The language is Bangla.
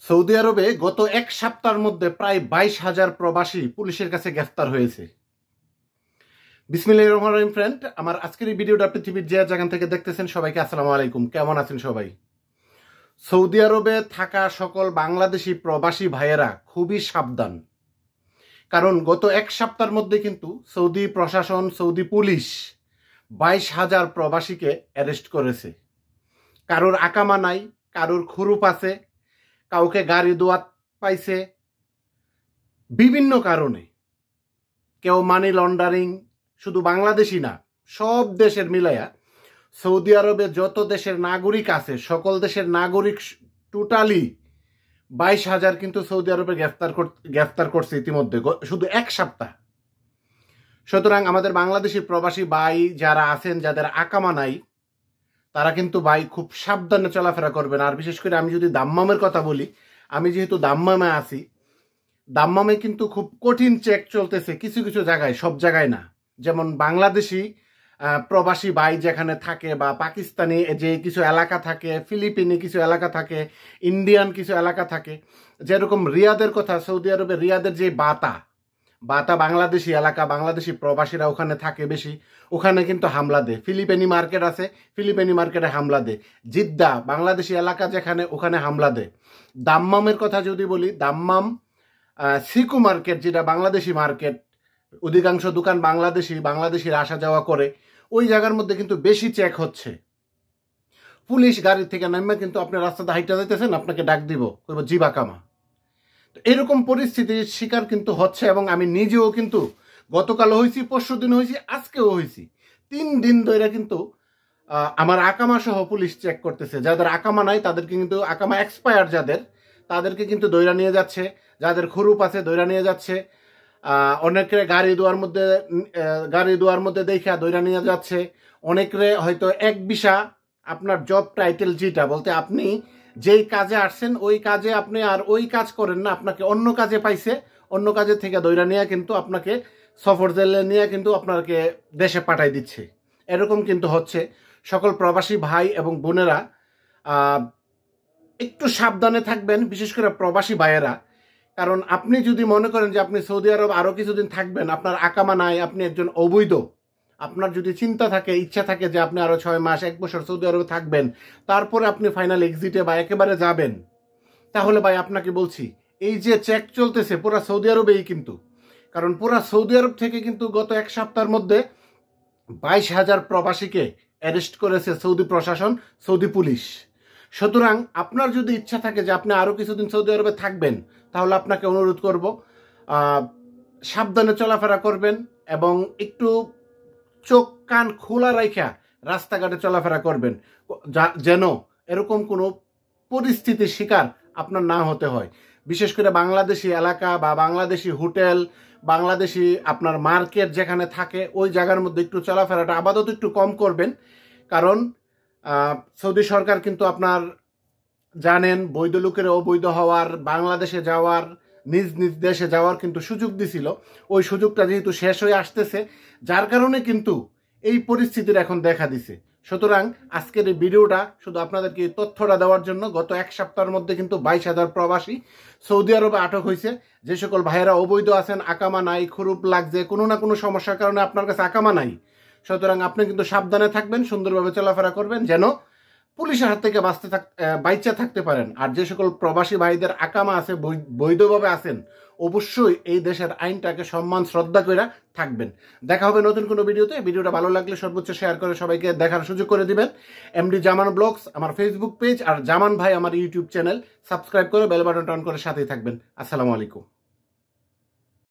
সৌদি আরবে গত এক সপ্তাহের মধ্যে প্রায় 22,000 প্রবাসী পুলিশের কাছে গ্রেফতার হয়েছে। বিসমিল্লাহির রহমানির রহিম। ফ্রেন্ড, আমার আজকের এই ভিডিওটা পৃথিবীর যে যেখান থেকে দেখতেছেন সবাইকে আসসালামু আলাইকুম। কেমন আছেন সবাই? সৌদি আরবে থাকা সকল বাংলাদেশি প্রবাসী ভাইয়েরা খুবই সাবধান, কারণ গত এক সপ্তাহের মধ্যে কিন্তু সৌদি প্রশাসন, সৌদি পুলিশ 22,000 প্রবাসীকে অ্যারেস্ট করেছে। কারোর আকামা নাই, কারোর খুরুপ আছে, কাউকে গাড়ি দোয়াত পাইছে বিভিন্ন কারণে, কেউ মানি লন্ডারিং। শুধু বাংলাদেশি না, সব দেশের মিলাইয়া সৌদি আরবে যত দেশের নাগরিক আছে সকল দেশের নাগরিক টোটালি 22,000 কিন্তু সৌদি আরবে গ্রেফতার করছে ইতিমধ্যে, শুধু এক সপ্তাহ। সুতরাং আমাদের বাংলাদেশি প্রবাসী ভাই যারা আছেন, যাদের আকামা নাই, তারা কিন্তু ভাই খুব সাবধানে চলাফেরা করবেন। আর বিশেষ করে আমি যদি দাম্মামের কথা বলি, আমি যেহেতু দাম্মামে আছি, দাম্মামে কিন্তু খুব কঠিন চেক চলতেছে কিছু কিছু জায়গায়, সব জায়গায় না। যেমন বাংলাদেশি প্রবাসী ভাই যেখানে থাকে, বা পাকিস্তানি যে কিছু এলাকা থাকে, ফিলিপিনি কিছু এলাকা থাকে, ইন্ডিয়ান কিছু এলাকা থাকে। যেরকম রিয়াদের কথা, সৌদি আরবে রিয়াদের যে বাতা বাংলাদেশি এলাকা, বাংলাদেশি প্রবাসীরা ওখানে থাকে বেশি, ওখানে কিন্তু হামলা দেয়। ফিলিপিনি মার্কেট আছে, ফিলিপিনি মার্কেটে হামলা দেয়। জিদ্দা বাংলাদেশি এলাকা যেখানে, ওখানে হামলা দেয়। দাম্মামের কথা যদি বলি, দাম্মাম সিকু মার্কেট, যেটা বাংলাদেশি মার্কেট, অধিকাংশ দোকান বাংলাদেশিরা আসা যাওয়া করে, ওই জায়গার মধ্যে কিন্তু বেশি চেক হচ্ছে। পুলিশ গাড়ি থেকে নামে কিন্তু আপনি রাস্তাতে হাইটা যাইতেছেন, আপনাকে ডাক দিব, জিবা কামা। তো এরকম পরিস্থিতির শিকার কিন্তু হচ্ছে, এবং আমি নিজেও কিন্তু গতকালও হয়েছি, পরশু দিন হয়েছি, আজকেও হয়েছি। 3 দিন ধরে কিন্তু আমার আকামা সহ পুলিশ চেক করতেছে। যাদের আকামা নাই তাদেরকে কিন্তু, আকামা এক্সপায়ার যাদের, তাদেরকে কিন্তু দৈরা নিয়ে যাচ্ছে। যাদের খুরুপ আছে দৈরা নিয়ে যাচ্ছে। অনেকে গাড়ি দোয়ার মধ্যে দেখা দৈরা নিয়ে যাচ্ছে। অনেকে হয়তো এক ভিসা, আপনার জব টাইটেল যেটা বলতে, আপনি যেই কাজে আসছেন ওই কাজে আপনি আর ওই কাজ করেন না, আপনাকে অন্য কাজে পাইছে, অন্য কাজে থেকে দৈরা নিয়ে কিন্তু আপনাকে সফর জেলে নিয়ে কিন্তু আপনাকে দেশে পাঠাই দিচ্ছে। এরকম কিন্তু হচ্ছে। সকল প্রবাসী ভাই এবং বোনেরা একটু সাবধানে থাকবেন, বিশেষ করে প্রবাসী ভাইয়েরা। কারণ আপনি যদি মনে করেন যে আপনি সৌদি আরব আরো কিছুদিন থাকবেন, আপনার আকামা নাই, আপনি একজন অবৈধ, আপনার যদি চিন্তা থাকে, ইচ্ছা থাকে যে আপনি আরো 6 মাস 1 বছর সৌদি আরবে থাকবেন, তারপরে আপনি ফাইনাল এক্সিটে বা একেবারে যাবেন, তাহলে ভাই আপনাকে বলছি, এই যে চেক চলতেছে পুরা সৌদি আরবেই কিন্তু, কারণ পুরা সৌদি আরব থেকে কিন্তু গত এক সপ্তাহের মধ্যে 22,000 প্রবাসীকে অ্যারেস্ট করেছে সৌদি প্রশাসন, সৌদি পুলিশ। সুতরাং আপনার যদি ইচ্ছা থাকে যে আপনি আরো কিছুদিন সৌদি আরবে থাকবেন, তাহলে আপনাকে অনুরোধ করব, সাবধানে চলাফেরা করবেন, এবং একটু চোখ কান খোলা রাখা রাস্তাঘাটে চলাফেরা করবেন, যেন এরকম কোনো পরিস্থিতির শিকার আপনার না হতে হয়। বিশেষ করে বাংলাদেশি এলাকা বা বাংলাদেশি হোটেল, বাংলাদেশি আপনার মার্কেট যেখানে থাকে, ওই জায়গার মধ্যে একটু চলাফেরাটা আপাতত একটু কম করবেন। কারণ সৌদি সরকার কিন্তু আপনার জানেন, বৈধ লোকের অবৈধ হওয়ার, বাংলাদেশে যাওয়ার, নিজ নিজ দেশে যাওয়ার কিন্তু সুযোগ দিছিল। ওই সুযোগটা যেহেতু শেষ হয়ে আসতেছে, যার কারণে কিন্তু এই পরিস্থিতির এখন দেখা দিছে। সুতরাং আজকের এই ভিডিওটা শুধু আপনাদেরকে তথ্যটা দেওয়ার জন্য। গত এক সপ্তাহের মধ্যে কিন্তু 22,000 প্রবাসী সৌদি আরবে আটক হয়েছে। যে সকল ভাইয়েরা অবৈধ আছেন, আকামা নাই, খুরুপ লাগছে, কোনো না কোনো সমস্যার কারণে আপনার কাছে আকামা নাই, সুতরাং আপনি কিন্তু সাবধানে থাকবেন, সুন্দরভাবে চলাফেরা করবেন, যেন পুলিশের হাত থেকে বাইচা থাকতে পারেন। আর যে সকল প্রবাসী ভাইদের আকামা আছে, বৈধভাবে আছেন, অবশ্যই এই দেশের আইনটাকে সম্মান শ্রদ্ধা করে থাকবেন। দেখা হবে নতুন কোনো ভিডিওতে। ভিডিওটা ভালো লাগলে সর্বোচ্চ শেয়ার করে সবাইকে দেখার সুযোগ করে দিবেন। এমডি জামান ব্লগস আমার ফেসবুক পেজ, আর জামান ভাই আমার ইউটিউব চ্যানেল সাবস্ক্রাইব করে বেল বাটনটা অন করে সাথেই থাকবেন। আসসালামু আলাইকুম।